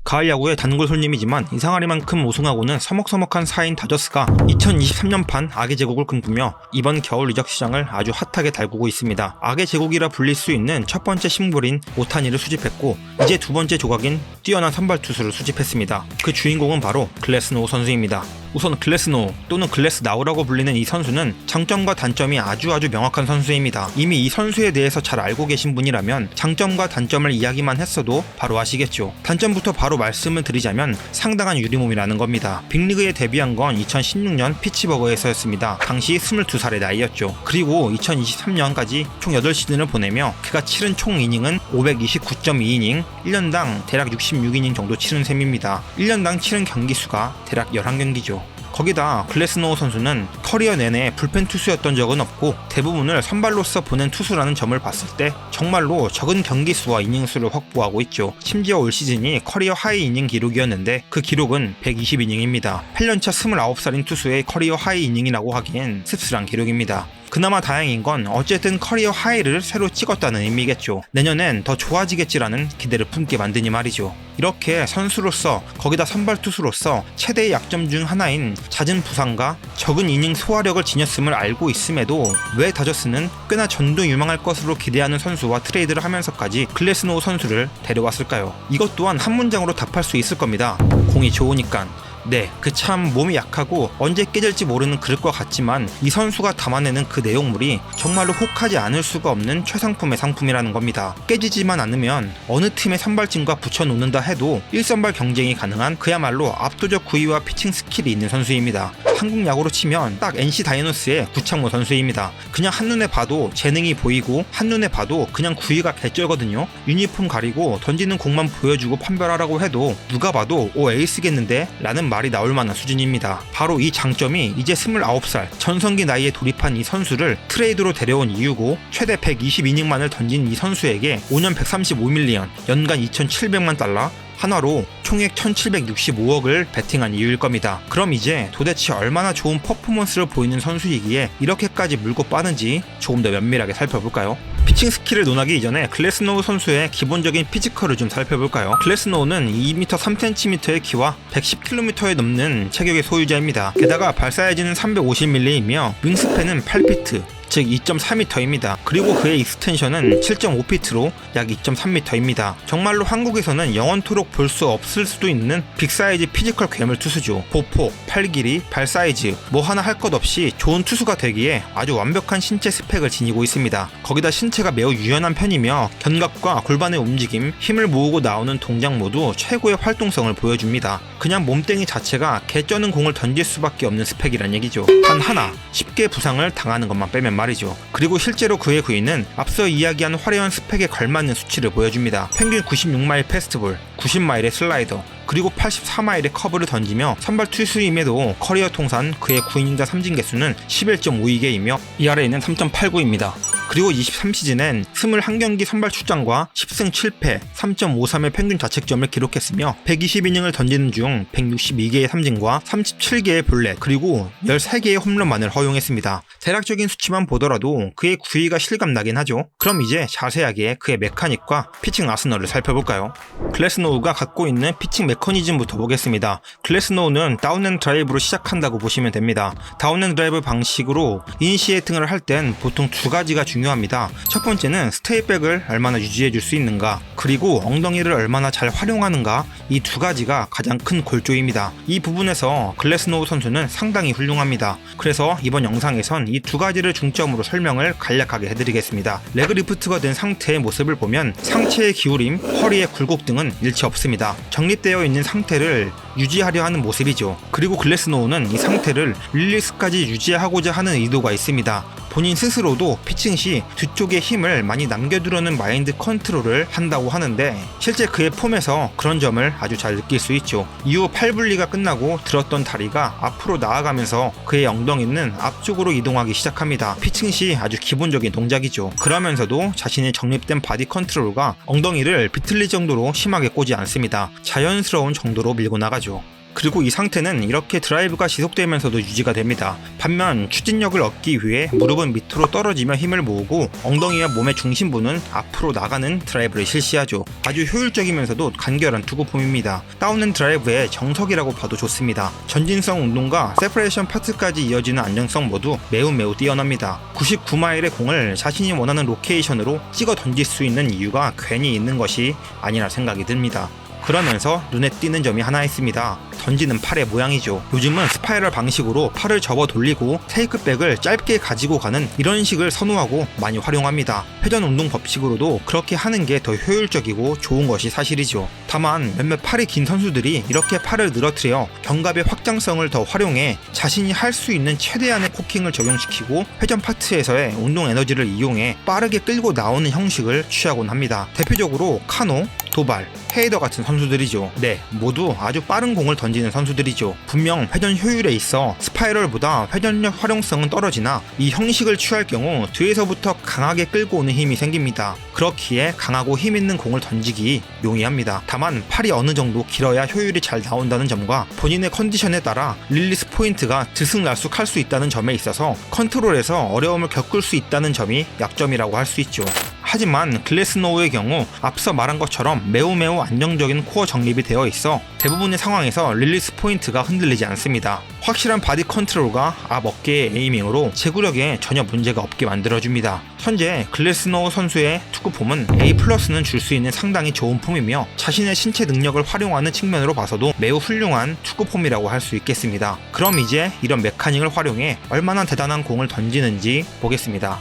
가을 야구의 단골 손님이지만 이상하리만큼 우승하고는 서먹서먹한 사이인 다저스가 2023년판 악의 제국을 꿈꾸며 이번 겨울 이적 시장을 아주 핫하게 달구고 있습니다. 악의 제국이라 불릴 수 있는 첫 번째 심볼인 오타니를 수집했고 이제 두 번째 조각인 뛰어난 선발 투수를 수집했습니다. 그 주인공은 바로 글래스노우 선수입니다. 우선 글래스노우 또는 글래스나우라고 불리는 이 선수는 장점과 단점이 아주 명확한 선수입니다. 이미 이 선수에 대해서 잘 알고 계신 분이라면 장점과 단점을 이야기만 했어도 바로 아시겠죠. 단점부터 바로 말씀을 드리자면 상당한 유리몸이라는 겁니다. 빅리그에 데뷔한 건 2016년 피츠버그에서였습니다. 당시 22살의 나이였죠. 그리고 2023년까지 총 8시즌을 보내며 그가 치른 총 이닝은 529.2이닝, 1년당 대략 66이닝 정도 치른 셈입니다. 1년당 치른 경기 수가 대략 11경기죠. 거기다 글래스노우 선수는 커리어 내내 불펜 투수였던 적은 없고 대부분을 선발로서 보낸 투수라는 점을 봤을 때 정말로 적은 경기 수와 이닝 수를 확보하고 있죠. 심지어 올 시즌이 커리어 하이 이닝 기록이었는데 그 기록은 120이닝입니다. 8년차 29살인 투수의 커리어 하이 이닝이라고 하기엔 씁쓸한 기록입니다. 그나마 다행인 건 어쨌든 커리어 하이를 새로 찍었다는 의미겠죠. 내년엔 더 좋아지겠지라는 기대를 품게 만드니 말이죠. 이렇게 선수로서 거기다 선발 투수로서 최대의 약점 중 하나인 잦은 부상과 적은 이닝 소화력을 지녔음을 알고 있음에도 왜 다저스는 꽤나 전도유망할 것으로 기대하는 선수와 트레이드를 하면서까지 글래스노우 선수를 데려왔을까요? 이것 또한 한 문장으로 답할 수 있을 겁니다. 공이 좋으니깐. 네, 그 참 몸이 약하고 언제 깨질지 모르는 그릇 것 같지만 이 선수가 담아내는 그 내용물이 정말로 혹하지 않을 수가 없는 최상품의 상품이라는 겁니다. 깨지지만 않으면 어느 팀의 선발진과 붙여놓는다 해도 1선발 경쟁이 가능한 그야말로 압도적 구위와 피칭 스킬이 있는 선수입니다. 한국 야구로 치면 딱 NC 다이노스의 구창모 선수입니다. 그냥 한눈에 봐도 재능이 보이고 한눈에 봐도 그냥 구위가 개쩔거든요. 유니폼 가리고 던지는 공만 보여주고 판별하라고 해도 누가 봐도 오 에이스겠는데? 라는 말이 나올 만한 수준입니다. 바로 이 장점이 이제 29살 전성기 나이에 돌입한 이 선수를 트레이드로 데려온 이유고 최대 120이닝만을 던진 이 선수에게 5년 135밀리언, 연간 2,700만 달러, 한화로 총액 1765억을 베팅한 이유일 겁니다. 그럼 이제 도대체 얼마나 좋은 퍼포먼스를 보이는 선수이기에 이렇게까지 물고 빠는지 조금 더 면밀하게 살펴볼까요? 피칭 스킬을 논하기 이전에 글래스노우 선수의 기본적인 피지컬을 좀 살펴볼까요? 글래스노우는 2m 3cm의 키와 110km에 넘는 체격의 소유자입니다. 게다가 발 사이즈는 350mm이며 윙스팬은 8피트, 즉 2.4m입니다. 그리고 그의 익스텐션은 7.5피트로 약 2.3m입니다. 정말로 한국에서는 영원토록 볼 수 없을 수도 있는 빅사이즈 피지컬 괴물 투수죠. 보폭, 팔 길이, 발 사이즈 뭐 하나 할 것 없이 좋은 투수가 되기에 아주 완벽한 신체 스펙을 지니고 있습니다. 거기다 신체가 매우 유연한 편이며 견갑과 골반의 움직임, 힘을 모으고 나오는 동작 모두 최고의 활동성을 보여줍니다. 그냥 몸땡이 자체가 개쩌는 공을 던질 수밖에 없는 스펙이란 얘기죠. 단 하나, 쉽게 부상을 당하는 것만 빼면 말이죠. 그리고 실제로 그의 구위는 앞서 이야기한 화려한 스펙에 걸맞는 수치를 보여줍니다. 평균 96마일 패스트볼, 90마일의 슬라이더, 그리고 84마일의 커브를 던지며 선발 투수임에도 커리어 통산 그의 9이닝자 삼진 개수는 11.52개이며 ERA는 3.89입니다. 그리고 23시즌엔 21경기 선발 출장과 10승 7패, 3.53의 평균 자책점을 기록했으며 120이닝을 던지는 중 162개의 삼진과 37개의 볼넷, 그리고 13개의 홈런만을 허용했습니다. 대략적인 수치만 보더라도 그의 구위가 실감나긴 하죠. 그럼 이제 자세하게 그의 메카닉과 피칭 아스널을 살펴볼까요? 글래스노우가 갖고 있는 피칭 메커니즘부터 보겠습니다. 글래스노우는 다운앤드라이브로 시작한다고 보시면 됩니다. 다운앤드라이브 방식으로 이니시에이팅을 할 땐 보통 두 가지가 중요합니다. 첫 번째는 스테이백을 얼마나 유지해줄 수 있는가, 그리고 엉덩이를 얼마나 잘 활용하는가, 이 두 가지가 가장 큰 골조입니다. 이 부분에서 글래스노우 선수는 상당히 훌륭합니다. 그래서 이번 영상에선 이 두 가지를 중점으로 설명을 간략하게 해드리겠습니다. 레그 리프트가 된 상태의 모습을 보면 상체의 기울임, 허리의 굴곡 등은 일체 없습니다. 정립되어 있는 상태를 유지하려 하는 모습이죠. 그리고 글래스노우는 이 상태를 릴리스까지 유지하고자 하는 의도가 있습니다. 본인 스스로도 피칭 시 뒤쪽에 힘을 많이 남겨두려는 마인드 컨트롤을 한다고 하는데 실제 그의 폼에서 그런 점을 아주 잘 느낄 수 있죠. 이후 팔분리가 끝나고 들었던 다리가 앞으로 나아가면서 그의 엉덩이는 앞쪽으로 이동하기 시작합니다. 피칭 시 아주 기본적인 동작이죠. 그러면서도 자신의 정립된 바디 컨트롤과 엉덩이를 비틀릴 정도로 심하게 꼬지 않습니다. 자연스러운 정도로 밀고 나가죠. 그리고 이 상태는 이렇게 드라이브가 지속되면서도 유지가 됩니다. 반면 추진력을 얻기 위해 무릎은 밑으로 떨어지며 힘을 모으고 엉덩이와 몸의 중심부는 앞으로 나가는 드라이브를 실시하죠. 아주 효율적이면서도 간결한 투구폼입니다. 다운핸드 드라이브의 정석이라고 봐도 좋습니다. 전진성 운동과 세퍼레이션 파트까지 이어지는 안정성 모두 매우 뛰어납니다. 99마일의 공을 자신이 원하는 로케이션으로 찍어 던질 수 있는 이유가 괜히 있는 것이 아니라 생각이 듭니다. 그러면서 눈에 띄는 점이 하나 있습니다. 던지는 팔의 모양이죠. 요즘은 스파이럴 방식으로 팔을 접어 돌리고 테이크백을 짧게 가지고 가는 이런 식을 선호하고 많이 활용합니다. 회전 운동 법칙으로도 그렇게 하는 게 더 효율적이고 좋은 것이 사실이죠. 다만 몇몇 팔이 긴 선수들이 이렇게 팔을 늘어뜨려 견갑의 확장성을 더 활용해 자신이 할 수 있는 최대한의 코킹을 적용시키고 회전 파트에서의 운동 에너지를 이용해 빠르게 끌고 나오는 형식을 취하곤 합니다. 대표적으로 카노, 도발, 헤이더 같은 선수들이죠. 네, 모두 아주 빠른 공을 던지는 선수들이죠. 분명 회전 효율에 있어 스파이럴보다 회전력 활용성은 떨어지나 이 형식을 취할 경우 뒤에서부터 강하게 끌고 오는 힘이 생깁니다. 그렇기에 강하고 힘 있는 공을 던지기 용이합니다. 다만 팔이 어느 정도 길어야 효율이 잘 나온다는 점과 본인의 컨디션에 따라 릴리스 포인트가 들쑥날쑥할 수 있다는 점에 있어서 컨트롤에서 어려움을 겪을 수 있다는 점이 약점이라고 할 수 있죠. 하지만 글래스노우의 경우 앞서 말한 것처럼 매우 안정적인 코어 정립이 되어 있어 대부분의 상황에서 릴리스 포인트가 흔들리지 않습니다. 확실한 바디 컨트롤과 앞 어깨의 에이밍으로 제구력에 전혀 문제가 없게 만들어줍니다. 현재 글래스노우 선수의 투구폼은 A+는 줄 수 있는 상당히 좋은 폼이며 자신의 신체 능력을 활용하는 측면으로 봐서도 매우 훌륭한 투구폼이라고 할 수 있겠습니다. 그럼 이제 이런 메카닉을 활용해 얼마나 대단한 공을 던지는지 보겠습니다.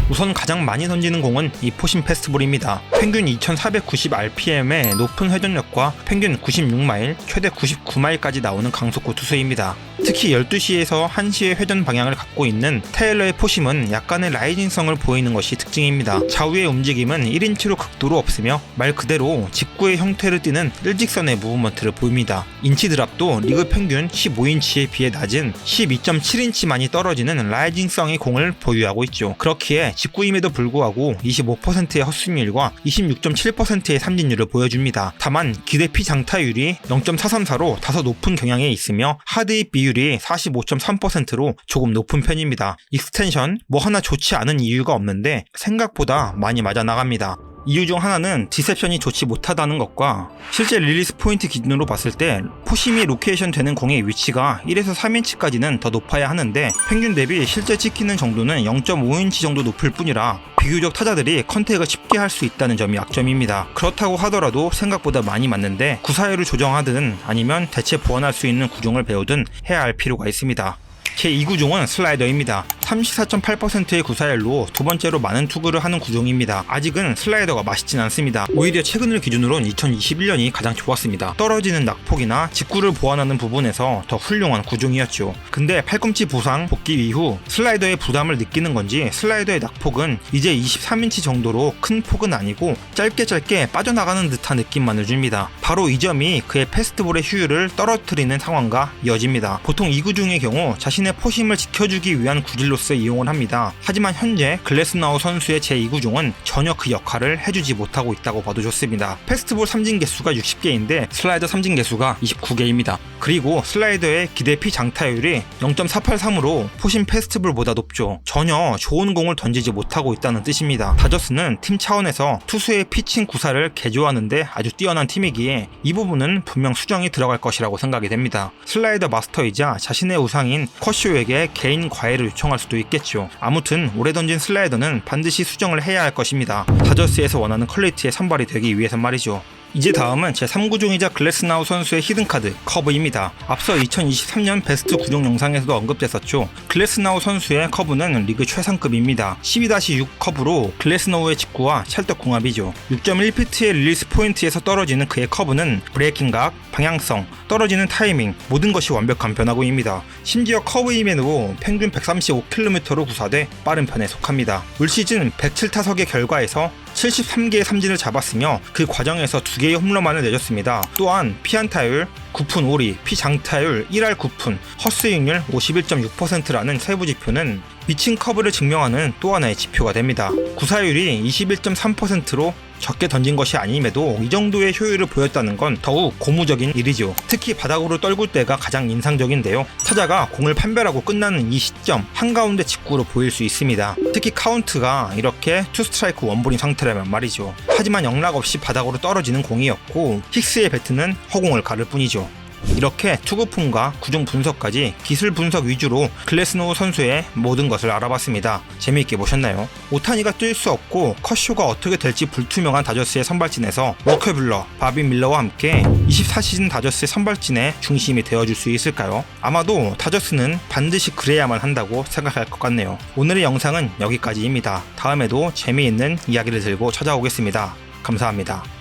우선 가장 많이 던지는 공은 이 포신 페스트볼입니다. 평균 2490rpm의 높은 회전력과 평균 96마일, 최대 99마일까지 나오는 강속구 투수입니다. 특히 12시에서 1시의 회전 방향을 갖고 있는 테일러의 포심은 약간의 라이징성을 보이는 것이 특징입니다. 좌우의 움직임은 1인치로 극도로 없으며 말 그대로 직구의 형태를 띠는 일직선의 무브먼트를 보입니다. 인치 드랍도 리그 평균 15인치에 비해 낮은 12.7인치만이 떨어지는 라이징성의 공을 보유하고 있죠. 그렇기에 직구임에도 불구하고 25%의 헛스윙률과 26.7%의 삼진율을 보여줍니다. 다만 기대피 장타율이 0.434로 다소 높은 경향에 있으며 하드입 비율이 45.3%로 조금 높은 편입니다. 익스텐션 뭐 하나 좋지 않은 이유가 없는데 생각보다 많이 맞아 나갑니다. 이유 중 하나는 디셉션이 좋지 못하다는 것과 실제 릴리스 포인트 기준으로 봤을 때 포심이 로케이션 되는 공의 위치가 1에서 3인치까지는 더 높아야 하는데 평균 대비 실제 찍히는 정도는 0.5인치 정도 높을 뿐이라 비교적 타자들이 컨택을 쉽게 할 수 있다는 점이 약점입니다. 그렇다고 하더라도 생각보다 많이 맞는데 구사율을 조정하든 아니면 대체 보완할 수 있는 구종을 배우든 해야 할 필요가 있습니다. 제 2구종은 슬라이더입니다. 34.8%의 구사율로 두 번째로 많은 투구를 하는 구종입니다. 아직은 슬라이더가 맛있진 않습니다. 오히려 최근을 기준으로는 2021년이 가장 좋았습니다. 떨어지는 낙폭이나 직구를 보완하는 부분에서 더 훌륭한 구종이었죠. 근데 팔꿈치 부상 복귀 이후 슬라이더의 부담을 느끼는 건지 슬라이더의 낙폭은 이제 23인치 정도로 큰 폭은 아니고 짧게 빠져나가는 듯한 느낌만을 줍니다. 바로 이 점이 그의 패스트볼의 효율을 떨어뜨리는 상황과 이어집니다. 보통 2구종의 경우 자신의 포심을 지켜주기 위한 구질로서 이용을 합니다. 하지만 현재 글래스나우 선수의 제2구종은 전혀 그 역할을 해주지 못하고 있다고 봐도 좋습니다. 패스트볼 삼진 개수가 60개인데 슬라이더 삼진 개수가 29개입니다. 그리고 슬라이더의 기대피 장타율이 0.483으로 포심 패스트볼보다 높죠. 전혀 좋은 공을 던지지 못하고 있다는 뜻입니다. 다저스는 팀 차원에서 투수의 피칭 구사를 개조하는데 아주 뛰어난 팀이기에 이 부분은 분명 수정이 들어갈 것이라고 생각이 됩니다. 슬라이더 마스터이자 자신의 우상인 커쇼에게 개인 과외를 요청할 수도 있겠죠. 아무튼 오래 던진 슬라이더는 반드시 수정을 해야 할 것입니다. 다저스에서 원하는 퀄리티의 선발이 되기 위해선 말이죠. 이제 다음은 제 3구종이자 글래스나우 선수의 히든카드 커브입니다. 앞서 2023년 베스트 구종 영상에서도 언급됐었죠. 글래스나우 선수의 커브는 리그 최상급입니다. 12-6 커브로 글래스나우의 직구와 찰떡궁합이죠. 6.1피트의 릴리스 포인트에서 떨어지는 그의 커브는 브레이킹각, 방향성, 떨어지는 타이밍 모든 것이 완벽한 변화구입니다. 심지어 커브임에도 평균 135km로 구사돼 빠른 편에 속합니다. 올 시즌 107타석의 결과에서 73개의 삼진을 잡았으며 그 과정에서 2개의 홈런만을 내줬습니다. 또한 피안타율 9푼 5리, 피장타율 1할 9푼, 헛스윙률 51.6%라는 세부 지표는 미친 커브를 증명하는 또 하나의 지표가 됩니다. 구사율이 21.3%로 적게 던진 것이 아님에도 이 정도의 효율을 보였다는 건 더욱 고무적인 일이죠. 특히 바닥으로 떨굴 때가 가장 인상적인데요. 타자가 공을 판별하고 끝나는 이 시점 한가운데 직구로 보일 수 있습니다. 특히 카운트가 이렇게 투 스트라이크 원볼인 상태라면 말이죠. 하지만 영락 없이 바닥으로 떨어지는 공이었고 힉스의 배트는 허공을 가를 뿐이죠. 이렇게 투구폼과 구종 분석까지 기술 분석 위주로 글래스노우 선수의 모든 것을 알아봤습니다. 재미있게 보셨나요? 오타니가 뛸 수 없고 컷쇼가 어떻게 될지 불투명한 다저스의 선발진에서 워커 뷰러, 바비 밀러와 함께 24시즌 다저스의 선발진의 중심이 되어줄 수 있을까요? 아마도 다저스는 반드시 그래야만 한다고 생각할 것 같네요. 오늘의 영상은 여기까지입니다. 다음에도 재미있는 이야기를 들고 찾아오겠습니다. 감사합니다.